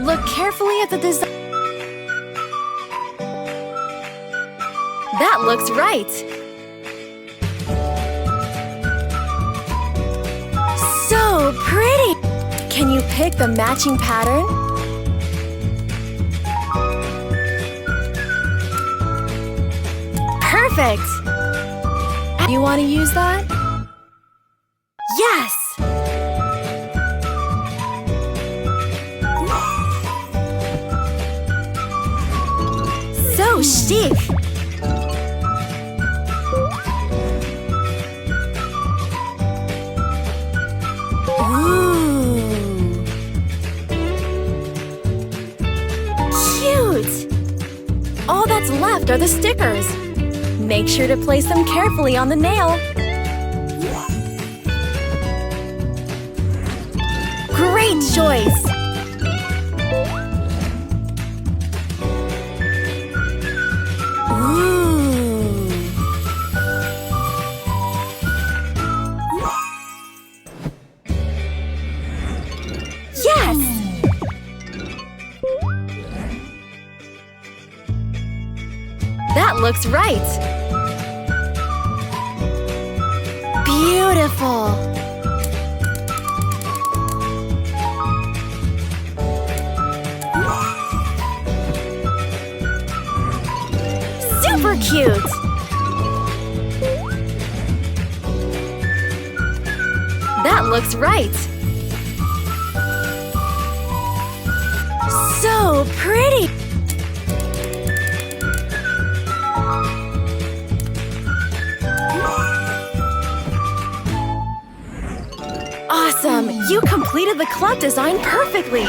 Look carefully at the design. That looks right. So pretty! Can you pick the matching pattern? Perfect! You want to use that? Yes! So chic! Ooh! Cute! All that's left are the stickers. Make sure to place them carefully on the nail. Great choice! Ooh! Yes! That looks right! Beautiful! Super cute! That looks right! So pretty! Awesome! You completed the club design perfectly!